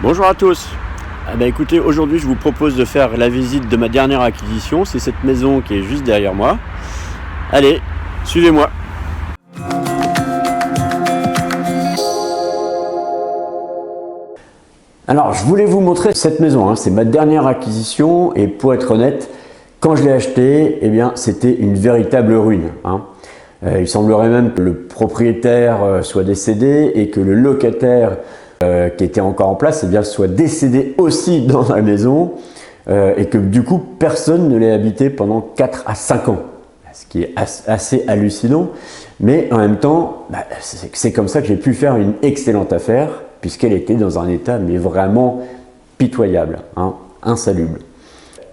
Bonjour à tous. Écoutez, aujourd'hui je vous propose de faire la visite de ma dernière acquisition. C'est cette maison qui est juste derrière moi. Allez, suivez-moi. Alors je voulais vous montrer cette maison, c'est ma dernière acquisition et pour être honnête, quand je l'ai achetée, c'était une véritable ruine. Il semblerait même que le propriétaire soit décédé et que le locataire qui était encore en place soit décédé aussi dans la maison et que du coup personne ne l'ait habité pendant 4 à 5 ans. Ce qui est assez hallucinant, mais en même temps, c'est comme ça que j'ai pu faire une excellente affaire puisqu'elle était dans un état mais vraiment pitoyable, insalubre.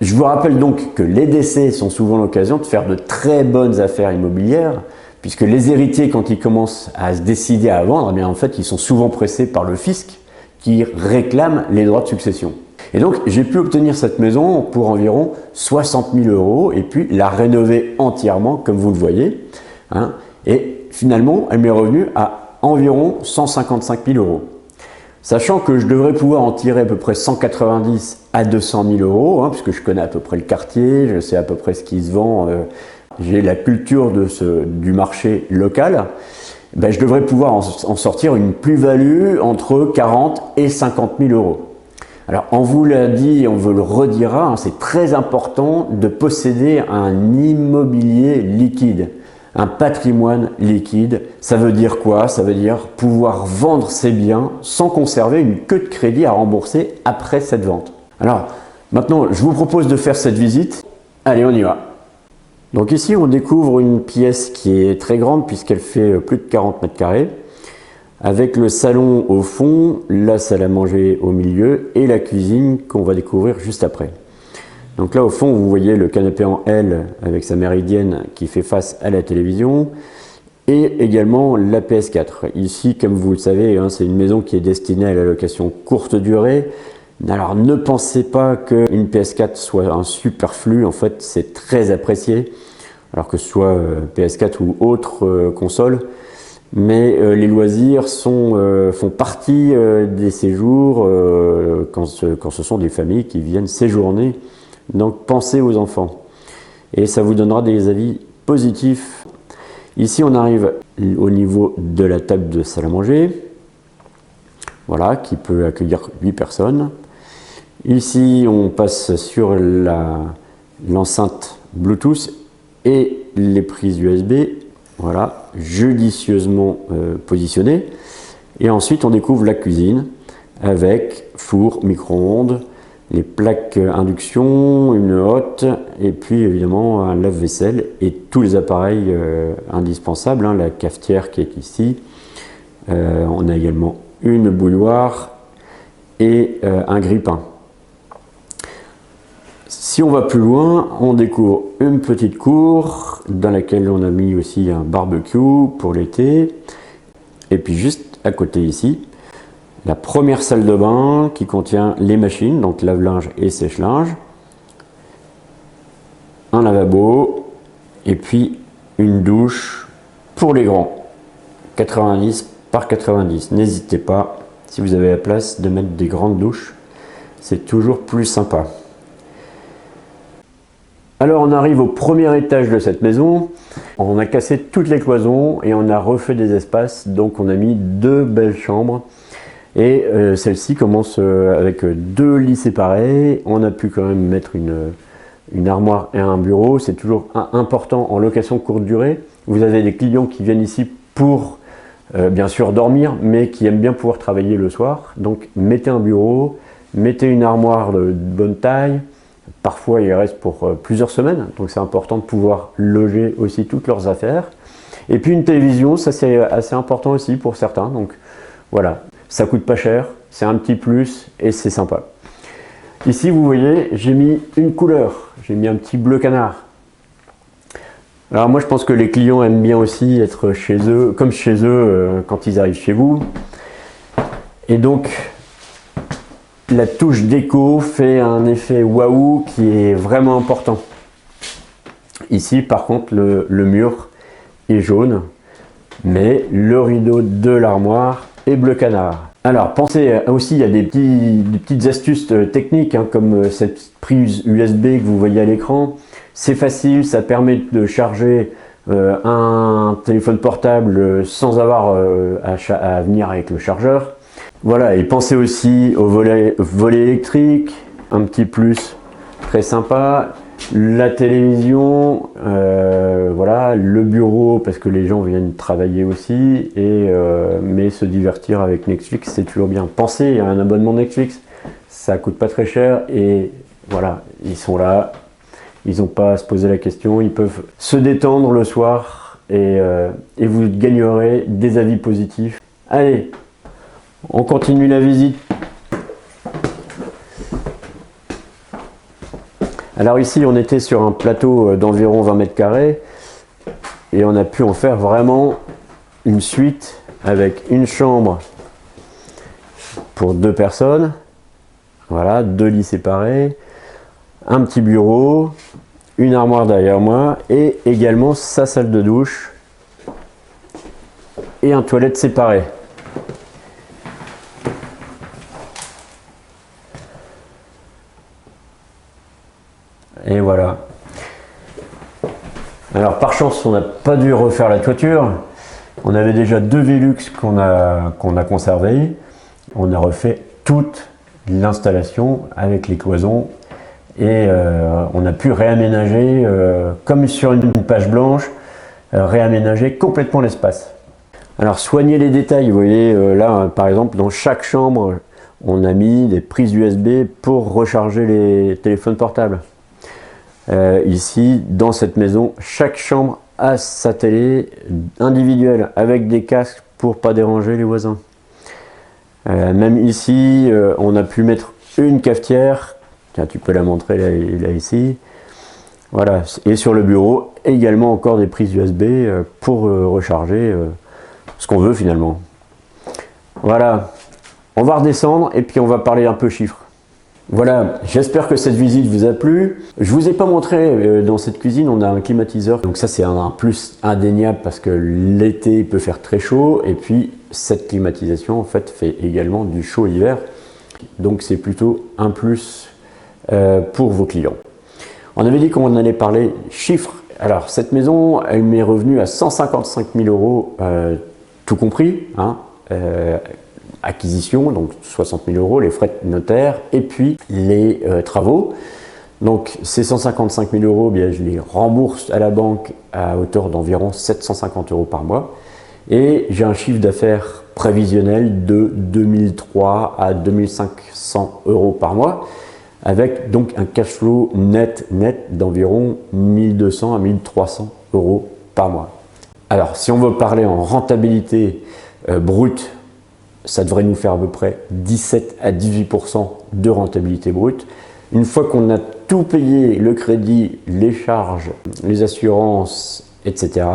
Je vous rappelle donc que les décès sont souvent l'occasion de faire de très bonnes affaires immobilières, puisque les héritiers, quand ils commencent à se décider à vendre, en fait, ils sont souvent pressés par le fisc qui réclame les droits de succession. Et donc, j'ai pu obtenir cette maison pour environ 60 000 € et puis la rénover entièrement, comme vous le voyez. Et finalement, elle m'est revenue à environ 155 000 €. Sachant que je devrais pouvoir en tirer à peu près 190 à 200 000 €, puisque je connais à peu près le quartier, je sais à peu près ce qui se vend, j'ai la culture du marché local, je devrais pouvoir en sortir une plus-value entre 40 et 50 000 €. Alors on vous l'a dit, on vous le redira, c'est très important de posséder un immobilier liquide. Un patrimoine liquide, ça veut dire quoi? Ça veut dire pouvoir vendre ses biens sans conserver une queue de crédit à rembourser après cette vente. Alors maintenant, je vous propose de faire cette visite. Allez, on y va. Donc ici, on découvre une pièce qui est très grande puisqu'elle fait plus de 40 mètres carrés, avec le salon au fond, la salle à manger au milieu et la cuisine qu'on va découvrir juste après. Donc là au fond vous voyez le canapé en L avec sa méridienne qui fait face à la télévision et également la PS4. Ici comme vous le savez c'est une maison qui est destinée à la location courte durée. Alors ne pensez pas qu'une PS4 soit un superflu, en fait c'est très apprécié. Alors que ce soit PS4 ou autre console. Mais les loisirs font partie des séjours quand ce sont des familles qui viennent séjourner. Donc pensez aux enfants et ça vous donnera des avis positifs. Ici on arrive au niveau de la table de salle à manger, voilà, qui peut accueillir 8 personnes. Ici on passe sur l'enceinte Bluetooth et les prises USB, voilà, judicieusement positionnées. Et ensuite on découvre la cuisine avec four, micro-ondes, les plaques induction, une hotte et puis évidemment un lave-vaisselle et tous les appareils indispensables, la cafetière qui est ici. On a également une bouilloire et un grille-pain. Si on va plus loin, on découvre une petite cour dans laquelle on a mis aussi un barbecue pour l'été. Et puis juste à côté ici, la première salle de bain qui contient les machines, donc lave-linge et sèche-linge, un lavabo et puis une douche pour les grands, 90 par 90. N'hésitez pas, si vous avez la place, de mettre des grandes douches, c'est toujours plus sympa. Alors on arrive au premier étage de cette maison, on a cassé toutes les cloisons et on a refait des espaces, donc on a mis 2 belles chambres. Et celle-ci commence avec 2 lits séparés. On a pu quand même mettre une armoire et un bureau. C'est toujours important en location courte durée. Vous avez des clients qui viennent ici pour bien sûr dormir, mais qui aiment bien pouvoir travailler le soir. Donc mettez un bureau, mettez une armoire de bonne taille. Parfois il reste pour plusieurs semaines, donc c'est important de pouvoir loger aussi toutes leurs affaires. Et puis une télévision, ça c'est assez important aussi pour certains. Donc voilà. Ça coûte pas cher, c'est un petit plus et c'est sympa. Ici, vous voyez, j'ai mis une couleur, j'ai mis un petit bleu canard. Alors moi, je pense que les clients aiment bien aussi être chez eux, comme chez eux quand ils arrivent chez vous. Et donc, la touche déco fait un effet waouh qui est vraiment important. Ici, par contre, le mur est jaune, mais le rideau de l'armoire et bleu canard. Alors, pensez aussi à des petites astuces techniques, hein, comme cette prise USB que vous voyez à l'écran. C'est facile, ça permet de charger un téléphone portable sans avoir à venir avec le chargeur. Voilà, et pensez aussi au volet électrique, un petit plus très sympa. La télévision, voilà, le bureau parce que les gens viennent travailler aussi, mais se divertir avec Netflix c'est toujours bien. Pensez à un abonnement Netflix, ça coûte pas très cher et voilà, ils sont là, ils n'ont pas à se poser la question, ils peuvent se détendre le soir et vous gagnerez des avis positifs. Allez, on continue la visite. Alors ici, on était sur un plateau d'environ 20 mètres carrés et on a pu en faire vraiment une suite avec une chambre pour 2 personnes, voilà, 2 lits séparés, un petit bureau, une armoire derrière moi et également sa salle de douche et un toilette séparé. Et voilà. Alors par chance, on n'a pas dû refaire la toiture. On avait déjà 2 Velux qu'on a conservés. On a refait toute l'installation avec les cloisons et on a pu réaménager, comme sur une page blanche, réaménager complètement l'espace. Alors soignez les détails, vous voyez là par exemple dans chaque chambre, on a mis des prises USB pour recharger les téléphones portables. Ici, dans cette maison, chaque chambre a sa télé individuelle avec des casques pour pas déranger les voisins. Même ici, on a pu mettre une cafetière. Tiens, tu peux la montrer là ici. Voilà. Et sur le bureau, également encore des prises USB pour recharger ce qu'on veut finalement. Voilà. On va redescendre et puis on va parler un peu chiffres. Voilà, j'espère que cette visite vous a plu. Je vous ai pas montré, dans cette cuisine, on a un climatiseur. Donc ça, c'est un plus indéniable parce que l'été, il peut faire très chaud. Et puis, cette climatisation, en fait, fait également du chaud l'hiver. Donc, c'est plutôt un plus pour vos clients. On avait dit qu'on allait parler chiffres. Alors, cette maison, elle m'est revenue à 155 000 €, tout compris, hein, acquisition, donc 60 000 €, les frais de notaire et puis les travaux. Donc ces 155 000 €, bien, je les rembourse à la banque à hauteur d'environ 750 € par mois et j'ai un chiffre d'affaires prévisionnel de 2003 à 2500 € par mois avec donc un cash flow net d'environ 1200 à 1300 € par mois. Alors si on veut parler en rentabilité brute, ça devrait nous faire à peu près 17 à 18% de rentabilité brute. Une fois qu'on a tout payé, le crédit, les charges, les assurances, etc.,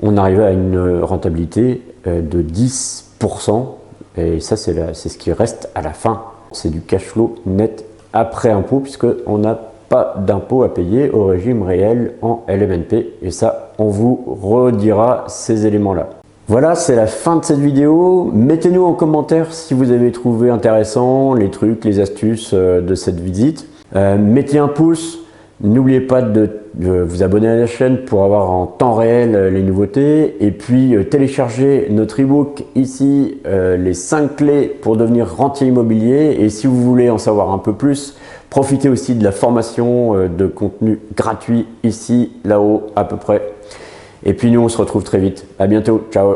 on arrive à une rentabilité de 10%. Et ça, c'est ce qui reste à la fin. C'est du cash flow net après impôt, puisqu'on n'a pas d'impôt à payer au régime réel en LMNP. Et ça, on vous redira ces éléments-là. Voilà, c'est la fin de cette vidéo. Mettez-nous en commentaire si vous avez trouvé intéressant les trucs, les astuces de cette visite. Mettez un pouce. N'oubliez pas de vous abonner à la chaîne pour avoir en temps réel les nouveautés. Et puis téléchargez notre e-book ici, les 5 clés pour devenir rentier immobilier. Et si vous voulez en savoir un peu plus, profitez aussi de la formation de contenu gratuit ici, là-haut à peu près. Et puis nous, on se retrouve très vite. À bientôt. Ciao.